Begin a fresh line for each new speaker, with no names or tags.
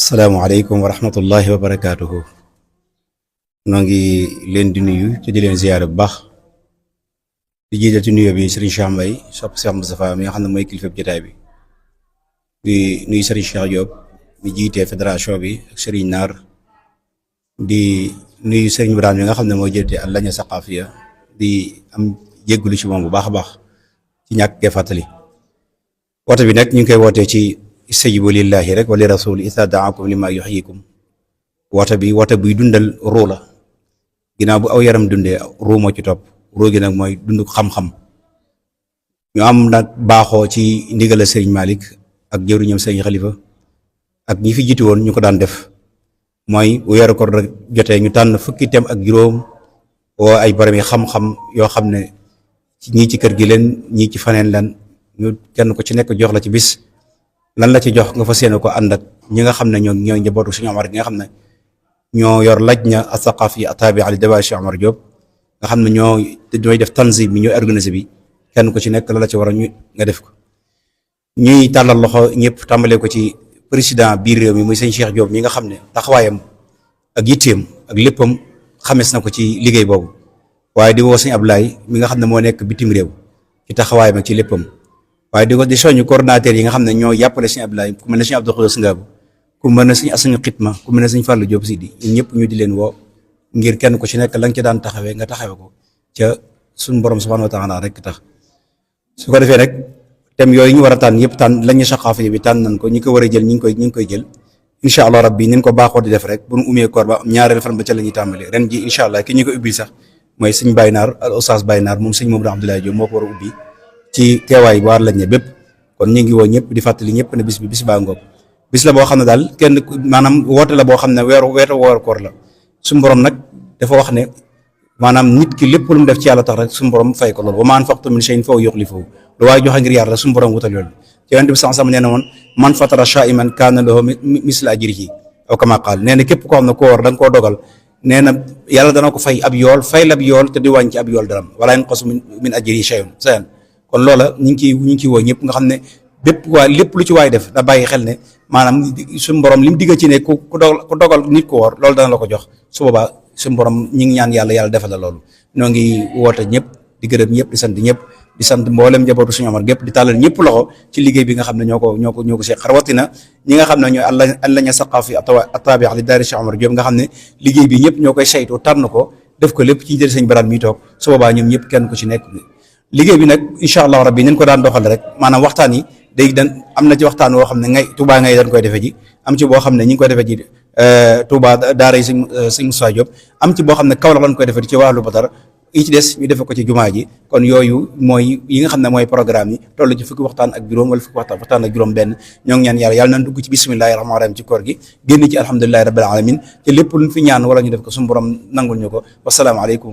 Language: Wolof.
Asalaamaaleykum wa rahmatullahi wa barakaatuhu. Noo ngi leen di nuyu te di leen ziyaare bu baax di jiital ci nuyoo bi Serigne Cheikh Mbaye sopp Cheikh Moustapha mi nga xam ne mooy kilifa jotaay bi di nuyu Serigne Cheikh Diop mi jiitee fédération bi ak Serigne Naar di nuyu Serigne Ibrahima mi nga xam ne mooy jiite Al-Lajna Saqaafiya di am jéggulu ci moom bu baax a baax ci ñàkk gee fàttali. woote bi nag ñu ngi koy wootee ci istajibu lillahi rek wa li rasuli idha da'akum lima yuhyikum. woote bi woote buy dundal ruu la ginnaaw bu aw yaram dundee ruu moo ci topp ruu gi nag mooy dund xam-xam. ñu am nag baaxoo ci ndigal Serigne Malick ak jëwriñam Serigne Khalifa ak ñi fi jiitu woon ñu ko daan def mooy bu weeru koor rek jotee ñu tànn fukki tem ak juróom woo ay borom yi xam-xam yoo xam ne ñii ci kër gi leen ñii ci faneen lan ñu kenn ko ci nekk jox la ci bis lan la ci jox nga fa séene ko ànd ak ñi nga xam ne ñooy njabootu Serigne Omar gi nga xam ne ñoo yor lajna as-saqafi at-tabi'a li dawa Cheikh Omar Diop nga xam ne ñooy def tanzim bi ñooy organisé bi kenn ko ci nekk la ci war a ñu nga def ko. ñuy tàllal loxo ñëpp tàmbalee ko ci président biir réew mi muy sëñ Cheikh Diop mi nga xam ne taxawaayam ak yitteem ak léppam xames na ko ci liggéey boobu waaye di woo sëñ Ablaye mi nga xam ne moo nekk bitim réew ci taxawaayam ak ci léppam waaye di soññu coordonnateur yi nga xam ne ñoo yàppale sëñ Ablaye ku mel ne sëñ Abdou Khoudoss Ngabou ku mel ne sëñ Assane Xitma ku mel ne sëñ Fallou Diop Sidi ñun ñëpp ñu di leen woo ngir kenn ku ci nekk la nga ci daan taxawee nga taxawee ko ca suñu borom subhanahu wa taala rek tax. su ko defee rek thème yooyu ñu war a tànn yëpp tànn lañu saqaafa bi tànn nañ ko ñi ko war a jël ñi ngi koy jël incha allah rabbi ni ñu ko baaxoo di def rek bu nu umee koor ba ñaareel fan ba ca la ñuy tàmbali ren ji incha allah ki ñu ko ubbi sax mooy sëñ Baye Naar al Oustaz Baye Naar moom sëñ Mamadou Abdoulaye Diop moo ko war a ubbi ci teewaay waar lañ ne bépp kon ñu ngi woo ñëpp di fàttali ñëpp ne bis baa ngoog bis la boo xam ne daal kenn maanaam woote la boo xam ne weeru koor la suñu borom nag dafa wax ne maanaam nit ki lépp lu mu def ci yàlla tax rek suñu borom fay ko loolu wa maa anfaqtum min shay'in fa huwa yukhlifuhu lu waaye joxe ngir yàlla suñu borom wutal yoon ci yonent bi sallallahu alayhi wasallam nee na woon man fatara sha'iman kaana lahu mislu ajrihi aw kama qaal nee na képp koo xam ne koo war da nga koo dogal nee na yàlla dana ko fay ab yool fay la ab yool te di wàññi ci ab yool daram wala yanqasu min ajrihi shay'un kon loola ñu ngi ciy woo ñëpp nga xam ne lépp lu ci waay def da bàyyi xel ne maanaam suñu borom li mu digga ci ne ku dogal nit ko woor loolu dana la ko jox su boobaa suñu borom ñi ngi ñaan yàlla defal la loolu. ñoo ngi woote ñëpp di gërëm ñëpp di sant ñëpp di sant mboolem njabootu Serigne Omar gépp di tàllal ñëpp loxo ci liggéey bi nga xam ne ñoo ko seq rawatina ñi nga xam ne ñooy Al-Lajna Saqaafi at-Tabi'a li daari Cheikh Omar Diop nga xam ne liggéey bi ñëpp ñoo koy saytu tànn ko def ko lépp ci jël Serigne Barane mi toog su boobaa ñoom ñëpp kenn ku ci nekk liggéey bi nag incha allah rabbi nañ ko daan doxal rek maanaam waxtaan yi am na ci waxtaan woo xam ne Touba ngay dañ koy defee ji am ci boo xam ne ñi ngi koy defee ji Touba daara yi sëñ Moussa Diop am ci boo xam ne Kaolack lañ koy defee ci wàllu Batar yi ci des ñu defe ko ci jumaa ji kon yooyu mooy yi nga xam ne mooy programme yi toll ci fukki waxtaan ak juróom wala fukki waxtaan ak juróom benn ñoo ngi ñaan yàlla nañ dugg ci bismillahi rahmaani rahim ci koor gi génn ci alhamdulillahi rabbil alamin te lépp luñ fi ñaan wala ñu def ko suñu borom nangul ñu ko wassalaamu aleykum